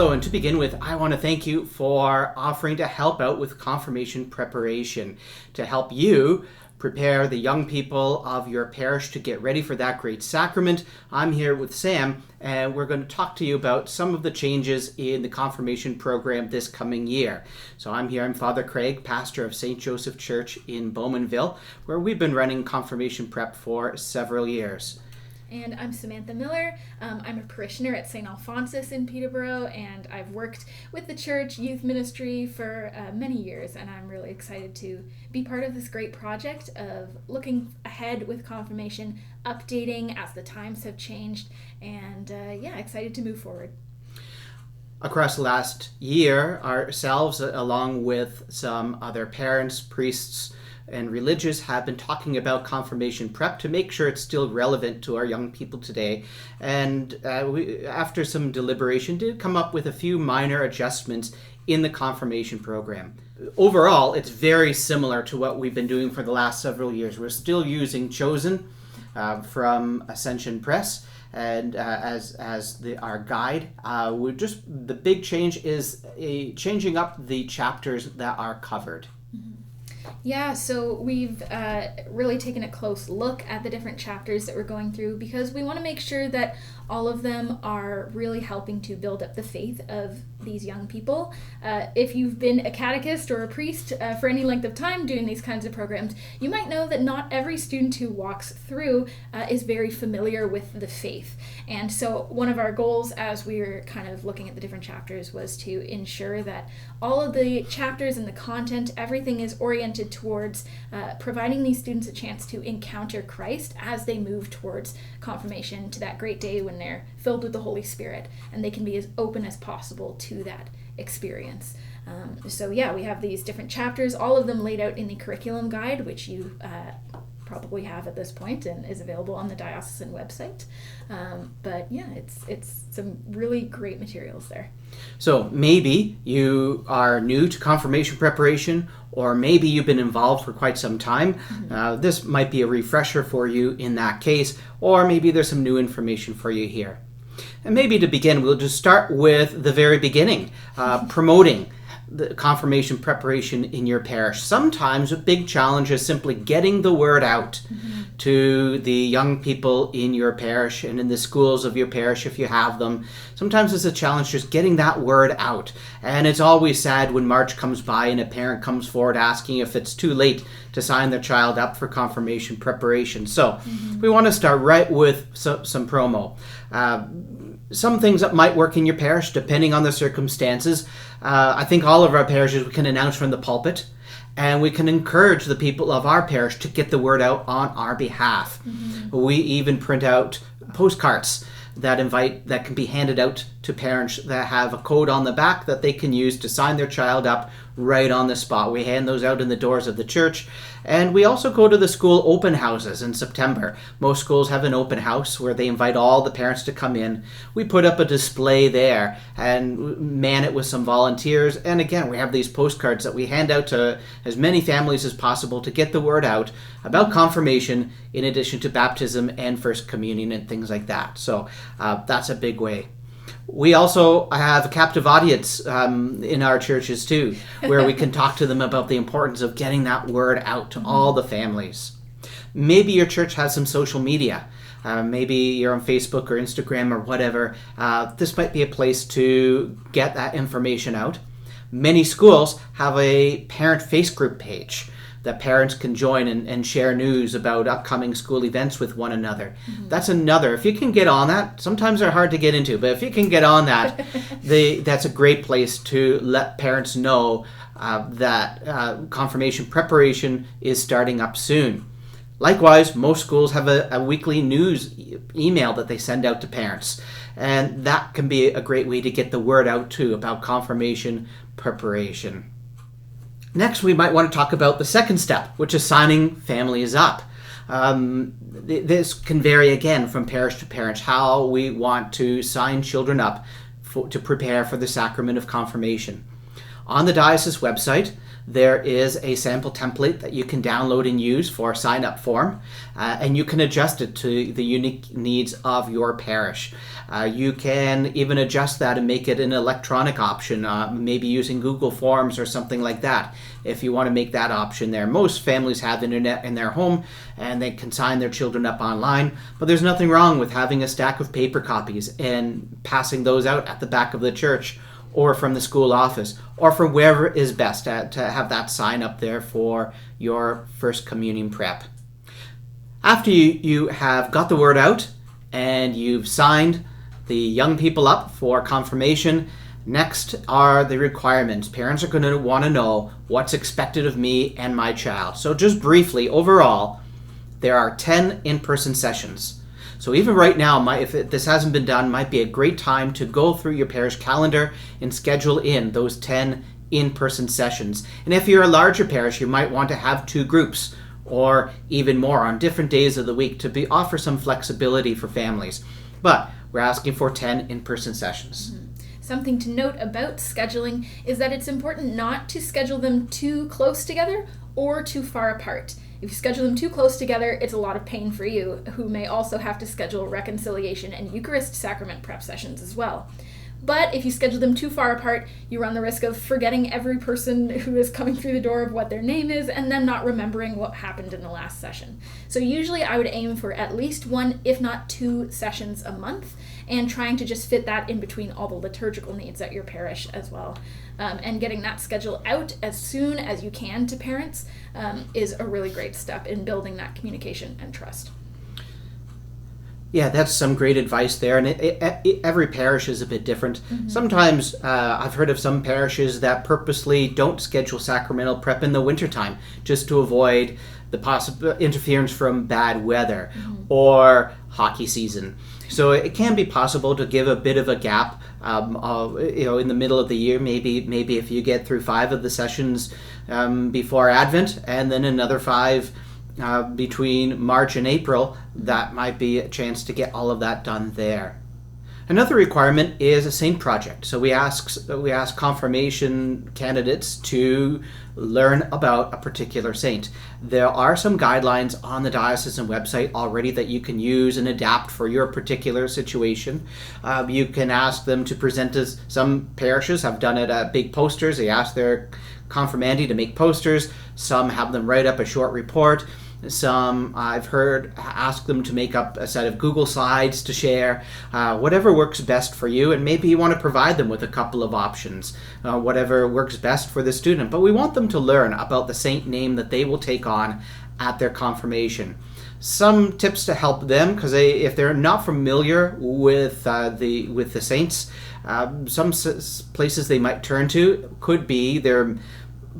Hello, and to begin with, I want to thank you for offering to help out with confirmation preparation, to help you prepare the young people of your parish to get ready for that great sacrament. I'm here with Sam, and we're going to talk to you about some of the changes in the confirmation program this coming year. So I'm Father Craig, pastor of St. Joseph Church in Bowmanville, where we've been running confirmation prep for several years. And I'm Samantha Miller. I'm a parishioner at St. Alphonsus in Peterborough, and I've worked with the church youth ministry for many years, and I'm really excited to be part of this great project of looking ahead with confirmation, updating as the times have changed, and excited to move forward. Across the last year, ourselves, along with some other parents, priests, and religious, have been talking about confirmation prep to make sure it's still relevant to our young people today. And we, after some deliberation, did come up with a few minor adjustments in the confirmation program. Overall, it's very similar to what we've been doing for the last several years. We're still using Chosen from Ascension Press and as our guide. The big change is changing up the chapters that are covered. Yeah, so we've really taken a close look at the different chapters that we're going through because we want to make sure that all of them are really helping to build up the faith of these young people. If you've been a catechist or a priest for any length of time doing these kinds of programs, you might know that not every student who walks through is very familiar with the faith. And so one of our goals as we were kind of looking at the different chapters was to ensure that all of the chapters and the content, everything is oriented towards providing these students a chance to encounter Christ as they move towards confirmation, to that great day when they're filled with the Holy Spirit and they can be as open as possible to that experience. We have these different chapters, all of them laid out in the curriculum guide, which you probably have at this point and is available on the diocesan website. It's some really great materials there. So maybe you are new to confirmation preparation, or maybe you've been involved for quite some time. Mm-hmm. This might be a refresher for you in that case, or maybe there's some new information for you here. And maybe to begin, we'll just start with the very beginning, promoting the confirmation preparation in your parish. Sometimes a big challenge is simply getting the word out to the young people in your parish and in the schools of your parish if you have them. Sometimes it's a challenge just getting that word out. And it's always sad when March comes by and a parent comes forward asking if it's too late to sign their child up for confirmation preparation. So we want to start right with some promo. Some things that might work in your parish, depending on the circumstances. I think all of our parishes we can announce from the pulpit, and we can encourage the people of our parish to get the word out on our behalf. We even print out postcards that can be handed out to parents that have a code on the back that they can use to sign their child up right on the spot. We hand those out in the doors of the church. And we also go to the school open houses in September. Most schools have an open house where they invite all the parents to come in. We put up a display there and man it with some volunteers. And again, we have these postcards that we hand out to as many families as possible to get the word out about confirmation, in addition to baptism and First Communion and things like that. So that's a big way. We also have a captive audience in our churches too, where we can talk to them about the importance of getting that word out to all the families. Maybe your church has some social media. Maybe you're on Facebook or Instagram or whatever. This might be a place to get that information out. Many schools have a parent face group page that parents can join and share news about upcoming school events with one another. That's another. If you can get on that, sometimes they're hard to get into, but if you can get on that, that's a great place to let parents know that confirmation preparation is starting up soon. Likewise, most schools have a weekly news email that they send out to parents, and that can be a great way to get the word out too about confirmation preparation. Next, we might want to talk about the second step, which is signing families up. This can vary again from parish to parish, how we want to sign children up to prepare for the sacrament of confirmation. On the diocese website, there is a sample template that you can download and use for a sign-up form, and you can adjust it to the unique needs of your parish. You can even adjust that and make it an electronic option, maybe using Google Forms or something like that, if you want to make that option there. Most families have internet in their home and they can sign their children up online, but there's nothing wrong with having a stack of paper copies and passing those out at the back of the church or from the school office or from wherever is best to have that sign up there for your First Communion prep. After you have got the word out and you've signed the young people up for confirmation, next are the requirements. Parents are going to want to know what's expected of me and my child. So just briefly, overall, there are 10 in-person sessions. So even right now, if this hasn't been done, might be a great time to go through your parish calendar and schedule in those 10 in-person sessions. And if you're a larger parish, you might want to have 2 groups or even more on different days of the week to offer some flexibility for families. But we're asking for 10 in-person sessions. Something to note about scheduling is that it's important not to schedule them too close together or too far apart. If you schedule them too close together, it's a lot of pain for you, who may also have to schedule reconciliation and Eucharist sacrament prep sessions as well. But if you schedule them too far apart, you run the risk of forgetting every person who is coming through the door of what their name is and then not remembering what happened in the last session. So usually I would aim for at least 1, if not 2 sessions a month, and trying to just fit that in between all the liturgical needs at your parish as well. And getting that schedule out as soon as you can to parents is a really great step in building that communication and trust. Yeah, that's some great advice there, and every parish is a bit different. Mm-hmm. Sometimes I've heard of some parishes that purposely don't schedule sacramental prep in the wintertime just to avoid the possible interference from bad weather or hockey season. So it can be possible to give a bit of a gap, in the middle of the year. Maybe if you get through 5 of the sessions before Advent, and then another 5 between March and April, that might be a chance to get all of that done there. Another requirement is a saint project. So we ask confirmation candidates to learn about a particular saint. There are some guidelines on the diocesan website already that you can use and adapt for your particular situation. You can ask them to present us. Some parishes have done it at big posters. They ask their confirmandi to make posters. Some have them write up a short report. Some, I've heard, ask them to make up a set of Google Slides to share, whatever works best for you, and maybe you want to provide them with a couple of options, whatever works best for the student. But we want them to learn about the saint name that they will take on at their confirmation. Some tips to help them, because if they're not familiar with the saints, some places they might turn to could be their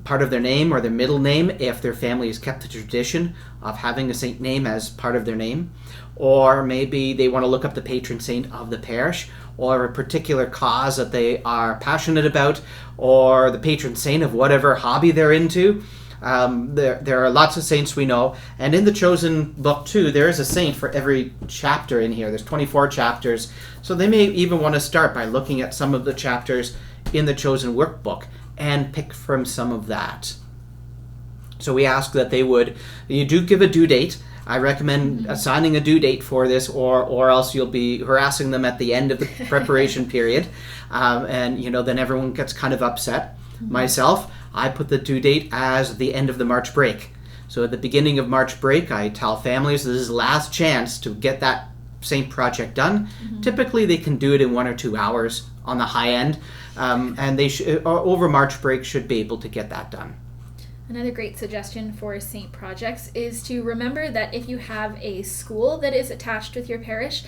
part of their name or their middle name, if their family has kept the tradition of having a saint name as part of their name. Or maybe they want to look up the patron saint of the parish, or a particular cause that they are passionate about, or the patron saint of whatever hobby they're into. There are lots of saints we know, and in the Chosen book too, there is a saint for every chapter in here. There's 24 chapters, so they may even want to start by looking at some of the chapters in the Chosen workbook and pick from some of that. So we ask that you do give a due date. I recommend assigning a due date for this, or else you'll be harassing them at the end of the preparation period, and then everyone gets kind of upset. Myself, I put the due date as the end of the March break. So at the beginning of March break, I tell families this is the last chance to get that saint project done. Typically they can do it in 1 or 2 hours on the high end, and they over March break should be able to get that done. Another great suggestion for saint projects is to remember that if you have a school that is attached with your parish,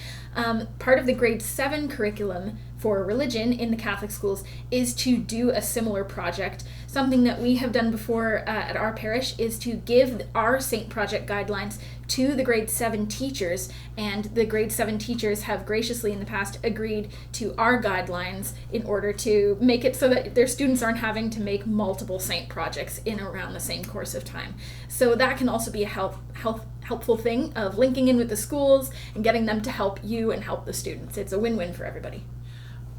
part of the grade 7 curriculum for religion in the Catholic schools is to do a similar project. Something that we have done before at our parish is to give our saint project guidelines to the grade 7 teachers, and the grade 7 teachers have graciously in the past agreed to our guidelines in order to make it so that their students aren't having to make multiple saint projects in around the same course of time. So that can also be a helpful thing of linking in with the schools and getting them to help you and help the students. It's a win-win for everybody.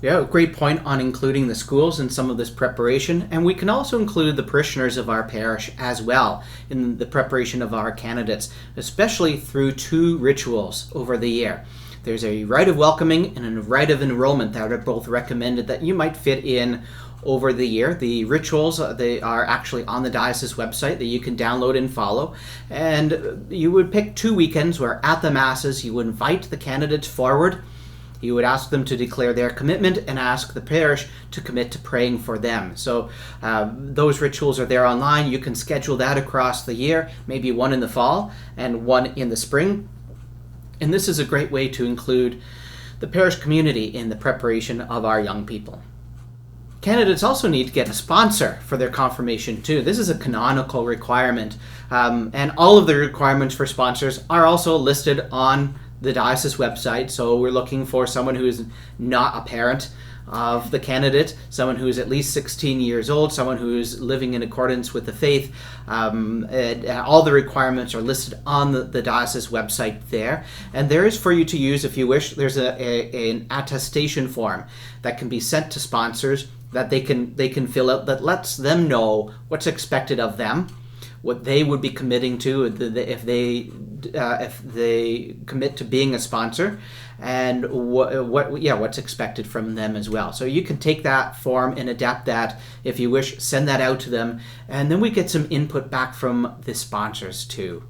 Yeah, great point on including the schools in some of this preparation. And we can also include the parishioners of our parish as well in the preparation of our candidates, especially through 2 rituals over the year. There's a rite of welcoming and a rite of enrollment that are both recommended that you might fit in over the year. The rituals, they are actually on the diocese website that you can download and follow. And you would pick 2 weekends where at the masses you would invite the candidates forward. You would ask them to declare their commitment and ask the parish to commit to praying for them. So those rituals are there online. You can schedule that across the year, maybe one in the fall and one in the spring. And this is a great way to include the parish community in the preparation of our young people. Candidates also need to get a sponsor for their confirmation too. This is a canonical requirement. And all of the requirements for sponsors are also listed on the diocese website. So we're looking for someone who is not a parent of the candidate, someone who is at least 16 years old, someone who is living in accordance with the faith. All the requirements are listed on the diocese website there. And there is for you to use if you wish. There's an attestation form that can be sent to sponsors that they can fill out that lets them know what's expected of them, what they would be committing to if they commit to being a sponsor, and what's expected from them as well. So you can take that form and adapt that if you wish, send that out to them, and then we get some input back from the sponsors too.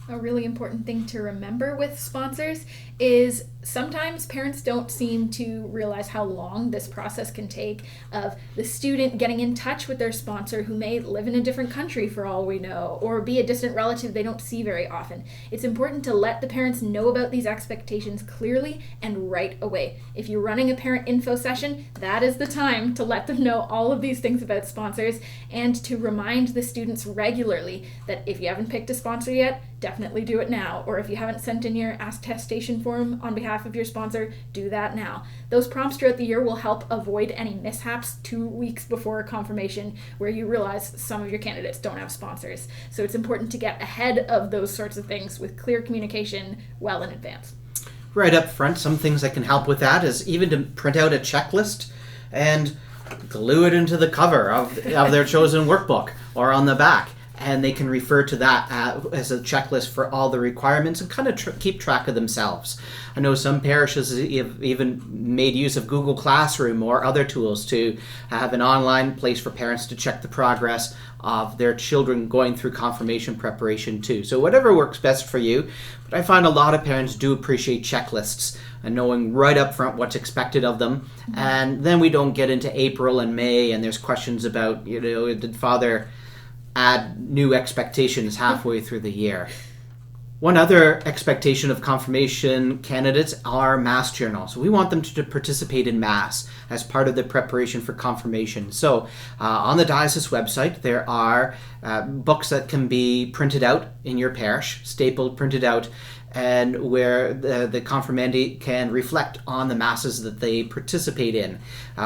A really important thing to remember with sponsors is sometimes parents don't seem to realize how long this process can take of the student getting in touch with their sponsor who may live in a different country for all we know, or be a distant relative they don't see very often. It's important to let the parents know about these expectations clearly and right away. If you're running a parent info session, that is the time to let them know all of these things about sponsors and to remind the students regularly that if you haven't picked a sponsor yet, definitely do it now. Or if you haven't sent in your attestation form on behalf of your sponsor, do that now. Those prompts throughout the year will help avoid any mishaps 2 weeks before confirmation where you realize some of your candidates don't have sponsors. So it's important to get ahead of those sorts of things with clear communication well in advance. Right up front, some things that can help with that is even to print out a checklist and glue it into the cover of their chosen workbook or on the back. And they can refer to that as a checklist for all the requirements and kind of keep track of themselves. I know some parishes have even made use of Google Classroom or other tools to have an online place for parents to check the progress of their children going through confirmation preparation too. So whatever works best for you. But I find a lot of parents do appreciate checklists and knowing right up front what's expected of them. Mm-hmm. And then we don't get into April and May and there's questions about, did Father add new expectations halfway through the year? One other expectation of confirmation candidates are Mass journals. We want them to participate in Mass as part of the preparation for confirmation. So on the diocese website, there are books that can be printed out in your parish, stapled, printed out, and where the confirmandi can reflect on the Masses that they participate in.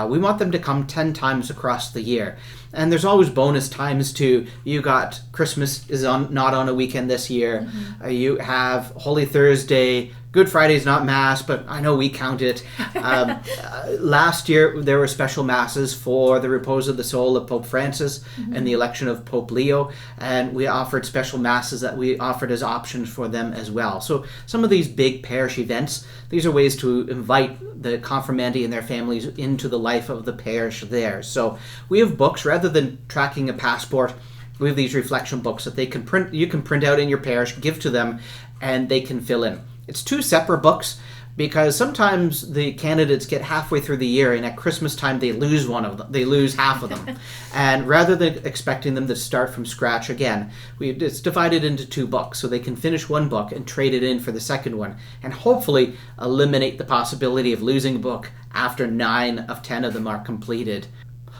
We want them to come 10 times across the year. And there's always bonus times too. You got Christmas is not on a weekend this year. Mm-hmm. You have Holy Thursday. Good Friday's not Mass, but I know we count it. Last year, there were special Masses for the repose of the soul of Pope Francis mm-hmm. and the election of Pope Leo. And we offered special Masses that we offered as options for them as well. So some of these big parish events, these are ways to invite the confirmandi and their families into the life of the parish there. So we have books, rather than tracking a passport, we have these reflection books that you can print out in your parish, give to them, and they can fill in. It's 2 separate books because sometimes the candidates get halfway through the year and at Christmas time they lose one of them. They lose half of them. And rather than expecting them to start from scratch again, it's divided into 2 books so they can finish one book and trade it in for the second one and hopefully eliminate the possibility of losing a book after 9 of 10 of them are completed.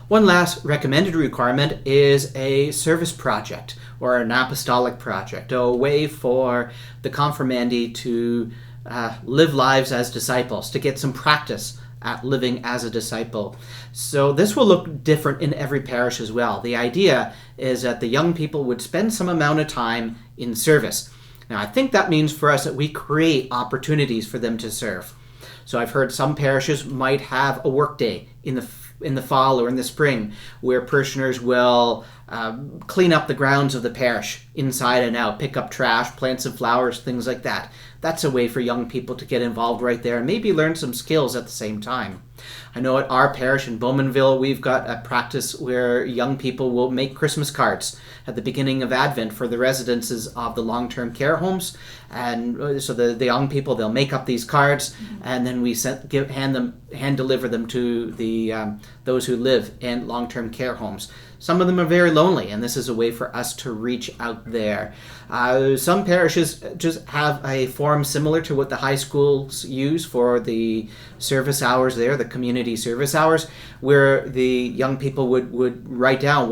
One last recommended requirement is a service project or an apostolic project, a way for the confirmandi to live lives as disciples, to get some practice at living as a disciple. So this will look different in every parish as well. The idea is that the young people would spend some amount of time in service. Now, I think that means for us that we create opportunities for them to serve. So I've heard some parishes might have a work day in the fall or in the spring where parishioners will clean up the grounds of the parish inside and out, pick up trash, plant some flowers, things like that. That's a way for young people to get involved right there and maybe learn some skills at the same time. I know at our parish in Bowmanville, we've got a practice where young people will make Christmas cards at the beginning of Advent for the residences of the long-term care homes. And so the young people, they'll make up these cards, and then we hand deliver them to those who live in long-term care homes. Some of them are very lonely, and this is a way for us to reach out there. Some parishes just have a form similar to what the high schools use for the service hours there, the community service hours, where the young people would write down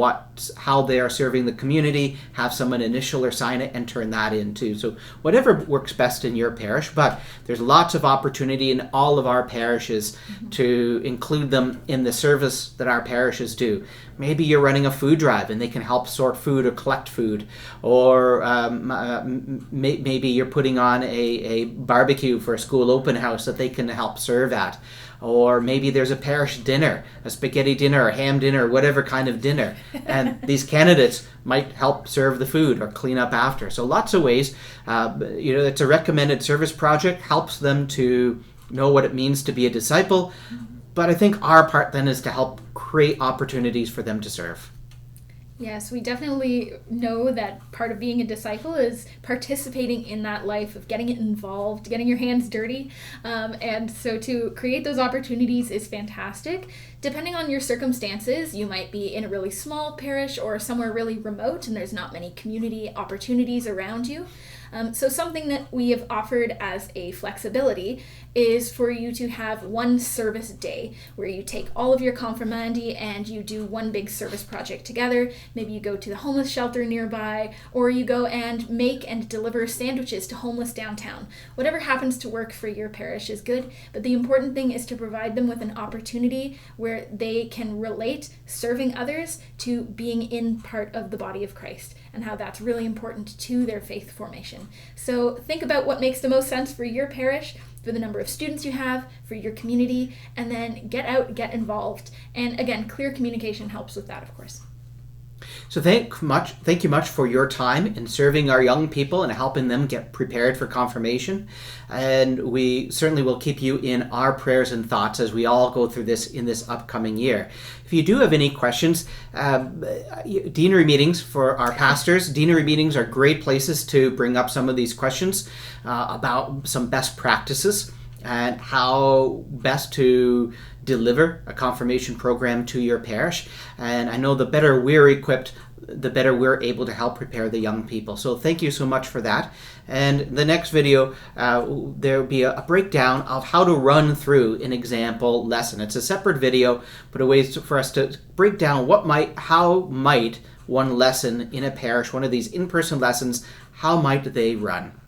how they are serving the community, have someone initial or sign it, and turn that in too. So whatever works best in your parish, but there's lots of opportunity in all of our parishes to include them in the service that our parishes do. Maybe you're running a food drive and they can help sort food or collect food, or maybe you're putting on a barbecue for a school open house that they can help serve at. Or maybe there's a parish dinner, a spaghetti dinner, a ham dinner, whatever kind of dinner. And these candidates might help serve the food or clean up after. So lots of ways. It's a recommended service project, helps them to know what it means to be a disciple. But I think our part then is to help create opportunities for them to serve. Yes, we definitely know that part of being a disciple is participating in that life of getting involved, getting your hands dirty. And so to create those opportunities is fantastic. Depending on your circumstances, you might be in a really small parish or somewhere really remote and there's not many community opportunities around you. So something that we have offered as a flexibility is for you to have one service day where you take all of your confirmandi and you do one big service project together. Maybe you go to the homeless shelter nearby, or you go and make and deliver sandwiches to homeless downtown. Whatever happens to work for your parish is good, but the important thing is to provide them with an opportunity where they can relate serving others to being in part of the body of Christ, and how that's really important to their faith formation. So think about what makes the most sense for your parish, for the number of students you have, for your community, and then get out, get involved. And again, clear communication helps with that, of course. So thank you much for your time in serving our young people and helping them get prepared for confirmation. And we certainly will keep you in our prayers and thoughts as we all go through this in this upcoming year. If you do have any questions, deanery meetings for our pastors, deanery meetings are great places to bring up some of these questions about some best practices and how best to deliver a confirmation program to your parish. And I know the better we're equipped, the better we're able to help prepare the young people. So thank you so much for that. And the next video, there will be a breakdown of how to run through an example lesson. It's a separate video, but a way for us to break down how might one lesson in a parish, one of these in-person lessons, how might they run?